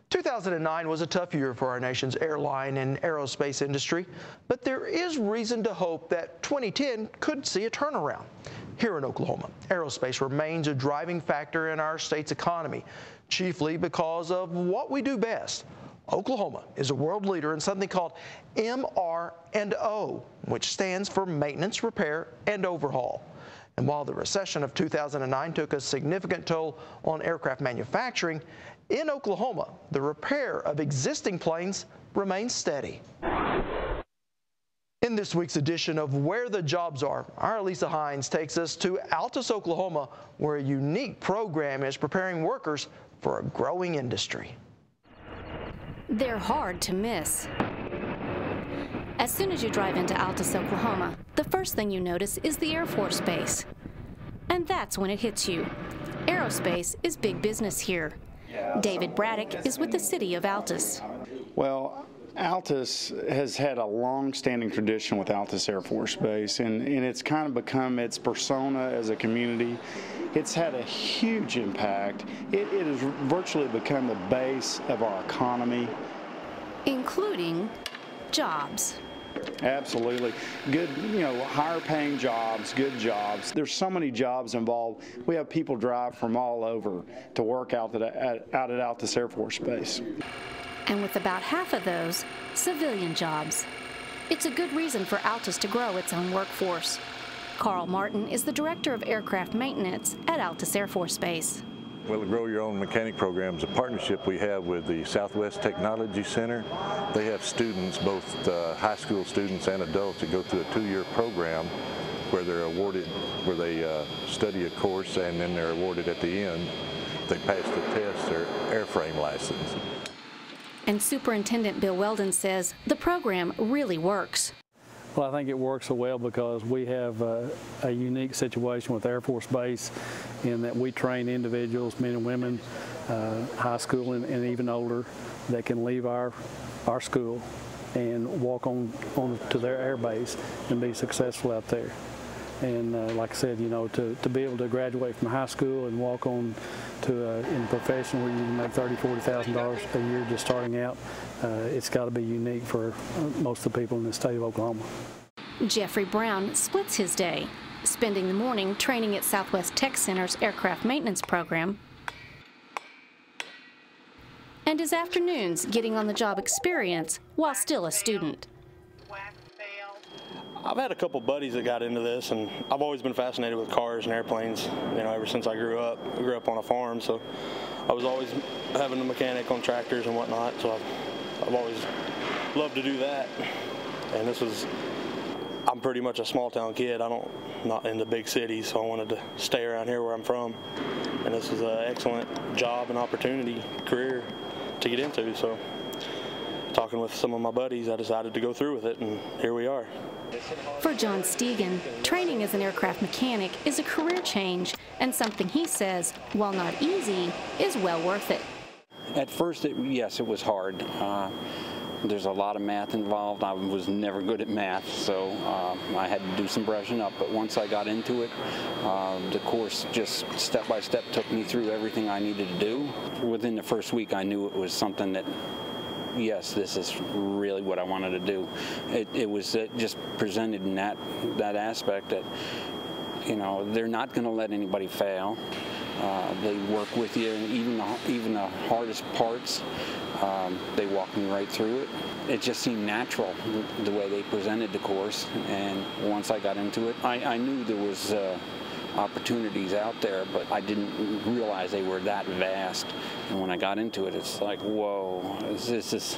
2009 was a tough year for our nation's airline and aerospace industry, but there is reason to hope that 2010 could see a turnaround. Here in Oklahoma, aerospace remains a driving factor in our state's economy, chiefly because of what we do best. Oklahoma is a world leader in something called MR&O, which stands for maintenance, repair, and overhaul. And while the recession of 2009 took a significant toll on aircraft manufacturing, in Oklahoma, the repair of existing planes remains steady. In this week's edition of Where the Jobs Are, our Alisa Hines takes us to Altus, Oklahoma, where a unique program is preparing workers for a growing industry. They're hard to miss. As soon as you drive into Altus, Oklahoma, the first thing you notice is the Air Force Base. And that's when it hits you. Aerospace is big business here. David Braddock is with the city of Altus. Well, Altus has had a long-standing tradition with Altus Air Force Base, and it's kind of become its persona as a community. It's had a huge impact. It has virtually become the base of our economy. Including jobs. Absolutely. Good, higher paying jobs, good jobs. There's so many jobs involved. We have people drive from all over to work out at Altus Air Force Base. And with about half of those, civilian jobs. It's a good reason for Altus to grow its own workforce. Carl Martin is the Director of Aircraft Maintenance at Altus Air Force Base. Well, the Grow Your Own Mechanic program is a partnership we have with the Southwest Technology Center. They have students, both high school students and adults, that go through a 2-year program where they're awarded, where they study a course and then they're awarded at the end. If they pass the test, their airframe license. And Superintendent Bill Weldon says the program really works. Well, I think it works so well because we have a unique situation with Air Force Base in that we train individuals, men and women, high school and even older, that can leave our school and walk on to their air base and be successful out there. And like I said, to be able to graduate from high school and walk on to in a profession where you can make $30,000, $40,000 a year just starting out, it's got to be unique for most of the people in the state of Oklahoma. Jeffrey Brown splits his day, spending the morning training at Southwest Tech Center's aircraft maintenance program, and his afternoons getting on the job experience while still a student. I've had a couple buddies that got into this, and I've always been fascinated with cars and airplanes, ever since I grew up. I grew up on a farm, so I was always having a mechanic on tractors and whatnot, so I've always loved to do that. And I'm pretty much a small town kid. Not in the big cities, so I wanted to stay around here where I'm from. And this is an excellent job and opportunity, career to get into. So talking with some of my buddies, I decided to go through with it, and here we are. For John Stegan, training as an aircraft mechanic is a career change and something he says, while not easy, is well worth it. At first, yes, it was hard. There's a lot of math involved. I was never good at math, so I had to do some brushing up. But once I got into it, the course just step by step took me through everything I needed to do. Within the first week, I knew it was something that, yes, this is really what I wanted to do. It was just presented in that aspect that, they're not going to let anybody fail. They work with you, even the hardest parts. They walked me right through it. It just seemed natural the way they presented the course, and once I got into it, I knew there was opportunities out there, but I didn't realize they were that vast. And when I got into it, it's like, whoa, this is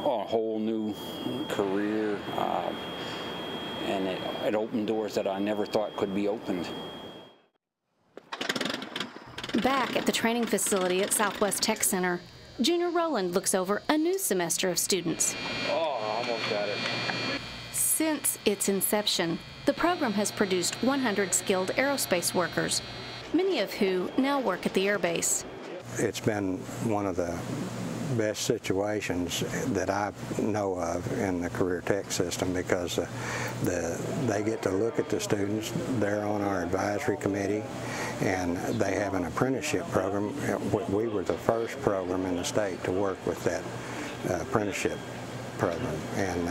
a whole new career, and it opened doors that I never thought could be opened. Back at the training facility at Southwest Tech Center, Junior Rowland looks over a new semester of students. Oh, I almost got it. Since its inception, the program has produced 100 skilled aerospace workers, many of who now work at the airbase. It's been one of the best situations that I know of in the career tech system, because they get to look at the students. They're on our advisory committee, and they have an apprenticeship program. We were the first program in the state to work with that apprenticeship program, and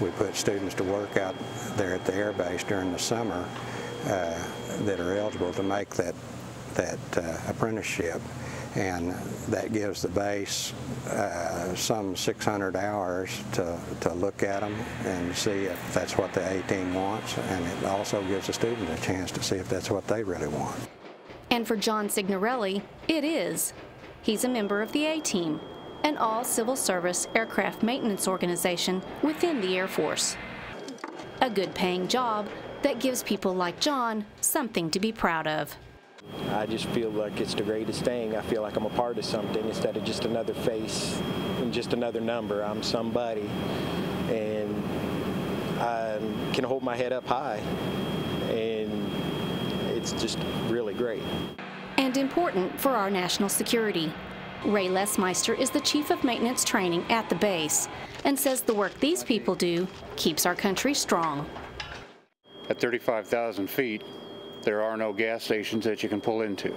we put students to work out there at the air base during the summer that are eligible to make that apprenticeship, and that gives the base some 600 hours to look at them and see if that's what the A-team wants, and it also gives the student a chance to see if that's what they really want. And for John Signorelli, it is. He's a member of the A-team, an all-civil service aircraft maintenance organization within the Air Force. A good-paying job that gives people like John something to be proud of. I just feel like it's the greatest thing. I feel like I'm a part of something instead of just another face and just another number. I'm somebody, and I can hold my head up high, and it's just really great. And important for our national security. Ray Lesmeister is the Chief of Maintenance Training at the base and says the work these people do keeps our country strong. At 35,000 feet, there are no gas stations that you can pull into,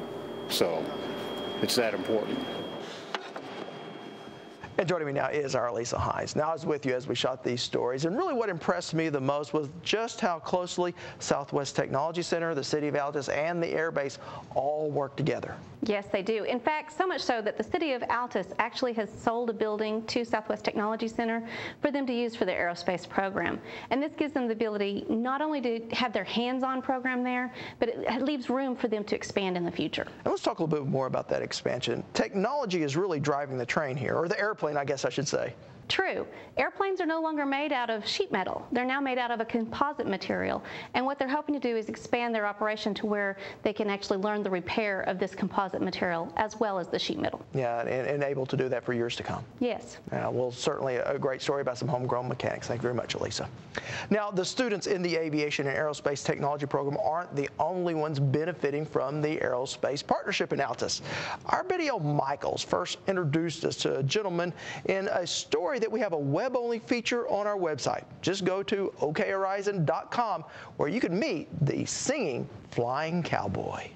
so it's that important. And joining me now is our Alisa Hines. Now, I was with you as we shot these stories, and really what impressed me the most was just how closely Southwest Technology Center, the City of Altus, and the Air Base all work together. Yes, they do. In fact, so much so that the City of Altus actually has sold a building to Southwest Technology Center for them to use for their aerospace program. And this gives them the ability not only to have their hands-on program there, but it leaves room for them to expand in the future. And let's talk a little bit more about that expansion. Technology is really driving the train here, or the airplane, I guess I should say. True. Airplanes are no longer made out of sheet metal. They're now made out of a composite material. And what they're hoping to do is expand their operation to where they can actually learn the repair of this composite material as well as the sheet metal. Yeah, and able to do that for years to come. Yes. Well, certainly a great story about some homegrown mechanics. Thank you very much, Alisa. Now, the students in the Aviation and Aerospace Technology program aren't the only ones benefiting from the Aerospace Partnership in Altus. Our video Michaels first introduced us to a gentleman in a story that we have a web-only feature on our website. Just go to okhorizon.com where you can meet the singing flying cowboy.